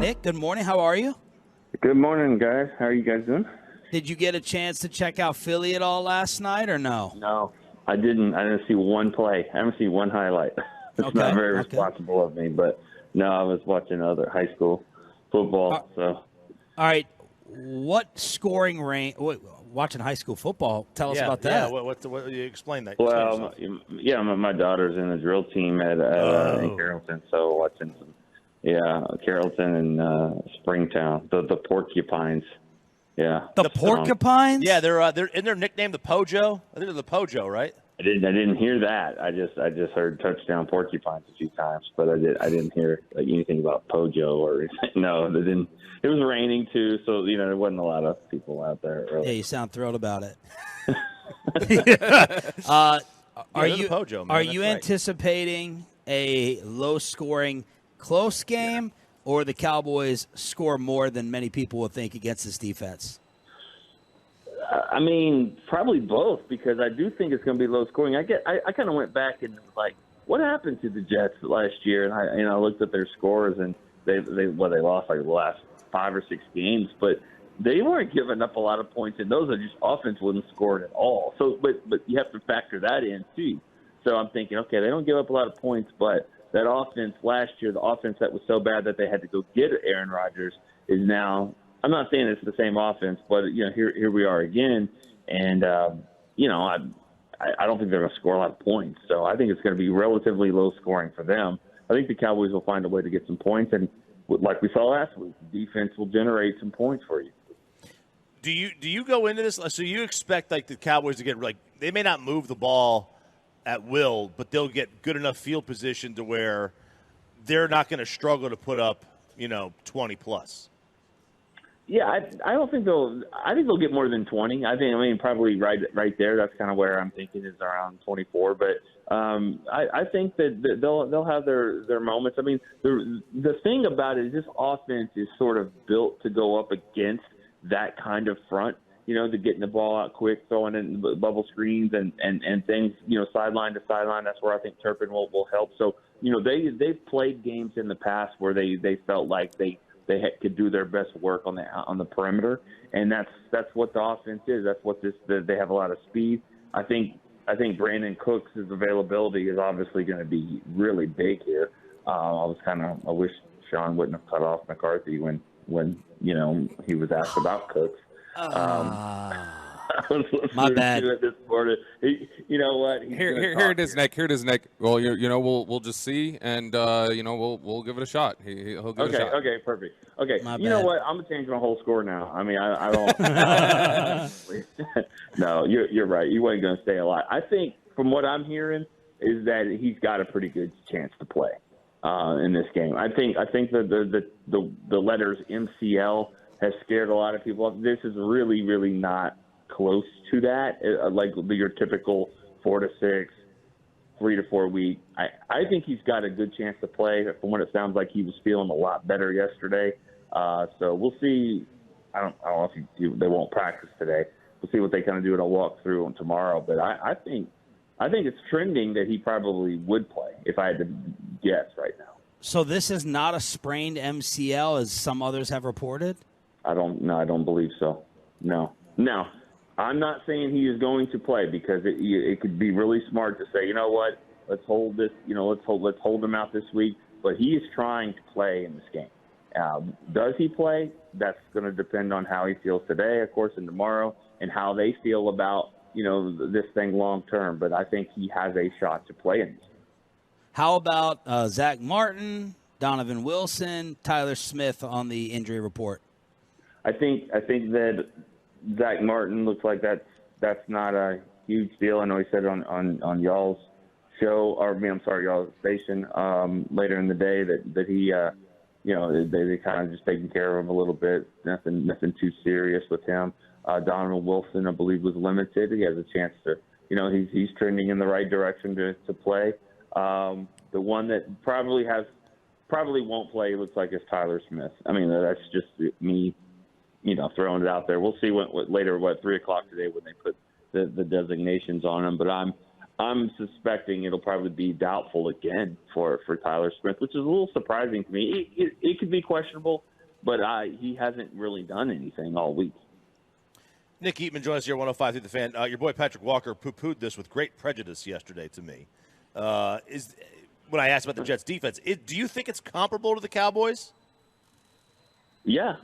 Nick, good morning. How are you? Good morning, guys. How are you guys doing? Did you get a chance to check out Philly at all last night or no? No, I didn't. I didn't see one play. I haven't seen one highlight. It's not very responsible of me, but no, I was watching other high school football. All right. What scoring range? Watching high school football. Tell us about that. Yeah. What you explain that? Well, yeah, my daughter's in the drill team in Carrollton, so watching some. Yeah, Carrollton and Springtown, the Porcupines. Yeah, the Porcupines. Yeah, they're in their nickname the Pojo. I think they're the Pojo, right? I didn't hear that. I just heard touchdown Porcupines a few times, but I didn't hear anything about Pojo or anything. No, they didn't. It was raining too, so there wasn't a lot of people out there early. Yeah, you sound thrilled about it. Are you Pojo, man. Are you anticipating a low-scoring, close game, or the Cowboys score more than many people will think against this defense? I mean, probably both, because I do think it's going to be low scoring. I kind of went back and was like, what happened to the Jets last year? And I looked at their scores, and they lost like the last 5 or 6 games, but they weren't giving up a lot of points, and those are just offense wasn't scored at all. So, but you have to factor that in too. So I'm thinking, okay, they don't give up a lot of points, but that offense last year, the offense that was so bad that they had to go get Aaron Rodgers, is now. I'm not saying it's the same offense, but here we are again, and I don't think they're going to score a lot of points. So I think it's going to be relatively low scoring for them. I think the Cowboys will find a way to get some points, and like we saw last week, the defense will generate some points for you. Do you go into this? So you expect like the Cowboys to get they may not move the ball at will, but they'll get good enough field position to where they're not going to struggle to put up 20 plus. Yeah, I don't think they'll. I think they'll get more than 20. I mean, probably right there. That's kind of where I'm thinking is around 24. But I think that they'll have their moments. I mean, the thing about it is this offense is sort of built to go up against that kind of front. To getting the ball out quick, throwing in bubble screens and things. Sideline to sideline. That's where I think Turpin will help. So they've played games in the past where they felt like they could do their best work on the perimeter, and that's what the offense is. That's what they have a lot of speed. I think Brandin Cooks' availability is obviously going to be really big here. I wish Shan wouldn't have cut off McCarthy when he was asked about Cooks. My bad. This morning. You know what? Here it is, Nick. Well, we'll just see, and we'll give it a shot. He'll give it a shot. Okay, perfect. Okay, you know what? I'm gonna change my whole score now. I mean, I don't. No, you're right. You ain't gonna stay alive. I think from what I'm hearing is that he's got a pretty good chance to play in this game. I think that the letters MCL has scared a lot of people. This is really, really not close to that, like your typical 4 to 6, 3 to 4 week. I think he's got a good chance to play. From what it sounds like, he was feeling a lot better yesterday. So we'll see. I don't know if they won't practice today. We'll see what they kind of do at a walkthrough tomorrow. But I think it's trending that he probably would play if I had to guess right now. So this is not a sprained MCL as some others have reported? I don't believe so. No. Now, I'm not saying he is going to play because it could be really smart to say, you know what, let's hold this, let's hold him out this week. But he is trying to play in this game. Does he play? That's going to depend on how he feels today, of course, and tomorrow, and how they feel about this thing long term. But I think he has a shot to play in this. How about Zach Martin, Donovan Wilson, Tyler Smith on the injury report? I think that Zach Martin looks like that's not a huge deal. I know he said it on y'all's show, y'all's station later in the day that he, they kind of just taking care of him a little bit. Nothing too serious with him. Donovan Wilson, I believe, was limited. He has a chance to, he's trending in the right direction to play. The one that probably won't play looks like is Tyler Smith. I mean, that's just me. Throwing it out there. We'll see what 3 o'clock today when they put the designations on him. But I'm suspecting it'll probably be doubtful again for Tyler Smith, which is a little surprising to me. It could be questionable. but he hasn't really done anything all week. Nick Eatman joins us here, 105 through the Fan. Your boy Patrick Walker poo-pooed this with great prejudice yesterday to me. When I asked about the Jets' defense, do you think it's comparable to the Cowboys? Yeah,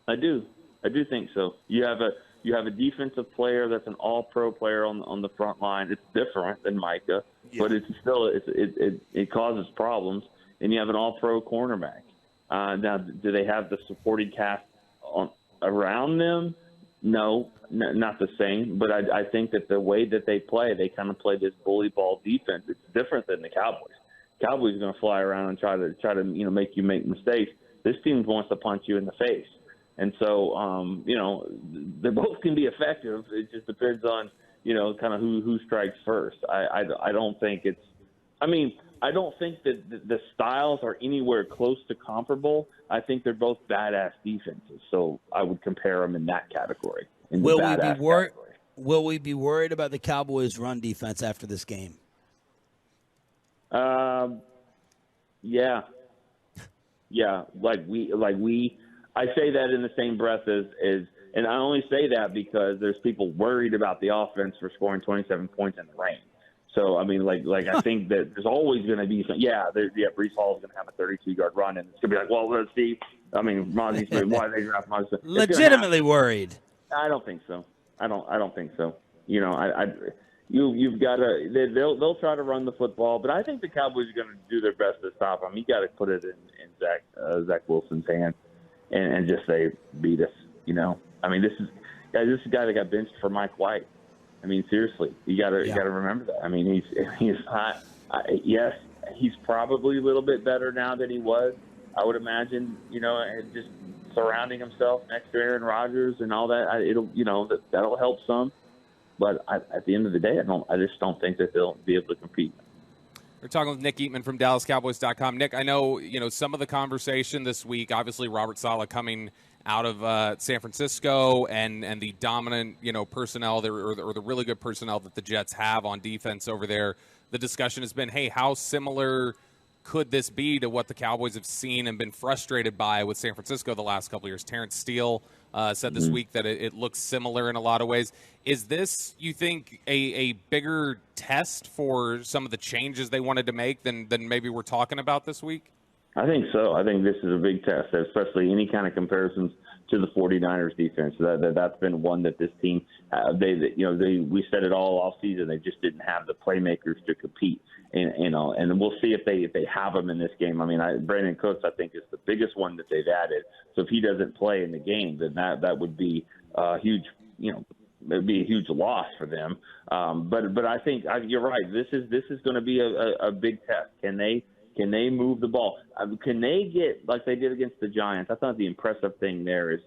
I do. I do think so. You have a defensive player that's an all-pro player on the front line. It's different than Micah, but it's still it causes problems. And you have an all-pro cornerback. Now, do they have the supporting cast around them? No, not the same. But I think that the way that they kind of play this bully ball defense. It's different than the Cowboys. Cowboys are going to fly around and try to make you make mistakes. This team wants to punch you in the face. And so, they both can be effective. It just depends on, kind of who strikes first. I don't think I don't think that the styles are anywhere close to comparable. I think they're both badass defenses. So I would compare them in that category. Will we be worried about the Cowboys' run defense after this game? Yeah. I say that in the same breath as and I only say that because there's people worried about the offense for scoring 27 points in the rain. So, I think that there's always going to be some, Breece Hall is going to have a 32-yard run, and it's going to be like, well, let's see. Mozzie Smith, why they draft Mozzie Smith? Legitimately worried. I don't think so. I don't think so. You've got to. They'll try to run the football, but I think the Cowboys are going to do their best to stop them. You got to put it in Zach Wilson's hands and just say, beat us. This is a guy that got benched for Mike White. Seriously, you got to remember that. He's not. Yes, he's probably a little bit better now than he was. I would imagine. And just surrounding himself next to Aaron Rodgers and all that. That'll help some. But at the end of the day, I just don't think that they'll be able to compete. We're talking with Nick Eatman from DallasCowboys.com. Nick, I know some of the conversation this week. Obviously, Robert Saleh coming out of San Francisco and the dominant personnel there, or the really good personnel that the Jets have on defense over there. The discussion has been, hey, how similar could this be to what the Cowboys have seen and been frustrated by with San Francisco the last couple of years? Terrence Steele said this week that it looks similar in a lot of ways. Is this, you think, a bigger test for some of the changes they wanted to make than maybe we're talking about this week? I think so. I think this is a big test, especially any kind of comparisons to the 49ers defense. That's been one that this team, we said it all off season. They just didn't have the playmakers to compete. And we'll see if they have them in this game. Brandin Cooks, I think, is the biggest one that they've added. So if he doesn't play in the game, then that would be huge. It'd be a huge loss for them. But I think you're right. This is going to be a big test. Can they move the ball? Can they get, like they did against the Giants? I thought the impressive thing there is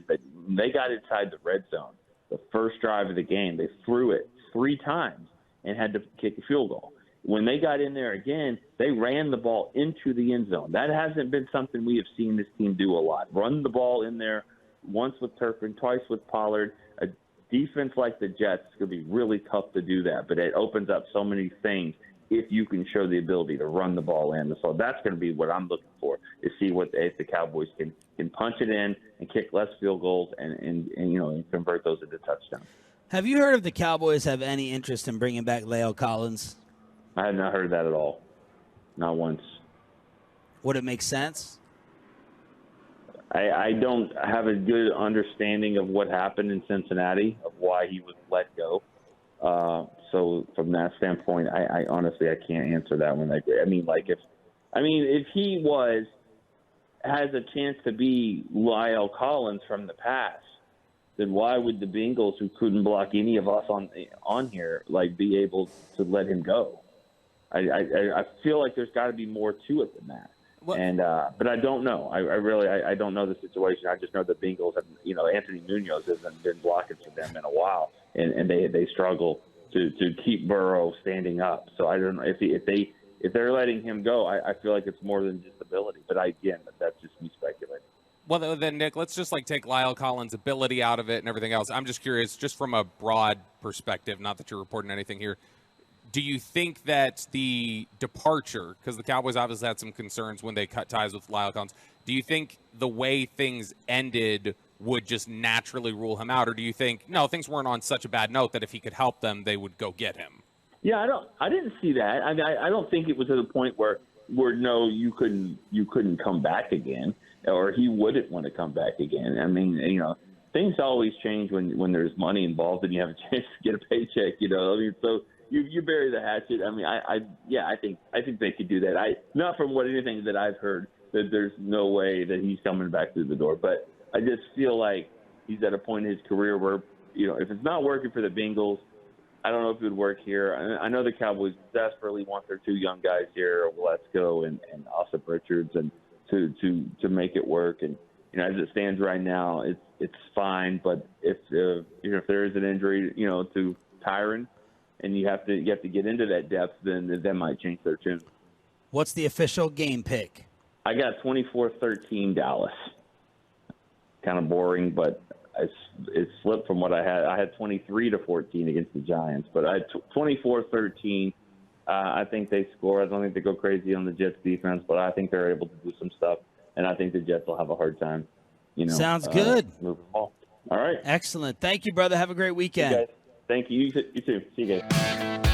that they got inside the red zone. The first drive of the game, they threw it 3 times and had to kick a field goal. When they got in there again, they ran the ball into the end zone. That hasn't been something we have seen this team do a lot. Run the ball in there once with Turpin, twice with Pollard. A defense like the Jets is going to be really tough to do that, but it opens up so many things if you can show the ability to run the ball in. So that's going to be what I'm looking for, is see if the Cowboys can punch it in and kick less field goals and convert those into touchdowns. Have you heard if the Cowboys have any interest in bringing back Lael Collins? I had not heard that at all. Not once. Would it make sense? I don't have a good understanding of what happened in Cincinnati, of why he was let go. So from that standpoint, I honestly can't answer that one. If he has a chance to be Lael Collins from the past, then why would the Bengals, who couldn't block any of us on here, be able to let him go? I feel like there's got to be more to it than that. But I don't know. I don't know the situation. I just know the Bengals have, Anthony Munoz hasn't been blocking for them in a while, and they struggle to keep Burrow standing up. So I don't know if they're letting him go. I feel like it's more than just ability. But that's just me speculating. Well, then, Nick, let's just take Lael Collins' ability out of it and everything else. I'm just curious, just from a broad perspective, not that you're reporting anything here. do you think that the departure, because the Cowboys obviously had some concerns when they cut ties with Lael, do you think the way things ended would just naturally rule him out, or do you think no, things weren't on such a bad note that if he could help them, they would go get him? Yeah, I didn't see that. I mean, I don't think it was to the point where no, you couldn't come back again, or he wouldn't want to come back again. I mean, things always change when there's money involved and you have a chance to get a paycheck. I mean, so you bury the hatchet. I mean, I think they could do that. Not from anything that I've heard that there's no way that he's coming back through the door, but I just feel like he's at a point in his career where if it's not working for the Bengals, I don't know if it would work here. I know the Cowboys desperately want their two young guys here, Waletzko and Osip Richards, and to make it work. And as it stands right now, it's fine. But if there is an injury, to Tyron, and you have to get into that depth, then that might change their tune. What's the official game pick? I got 24-13 Dallas. Kind of boring, but it slipped from what I had. I had 23-14 against the Giants, but I had 24-13. I think they score. I don't think they go crazy on the Jets defense, but I think they're able to do some stuff, and I think the Jets will have a hard time. Sounds good. Moving the ball. All right. Excellent. Thank you, brother. Have a great weekend. Thank you. You too. See you guys.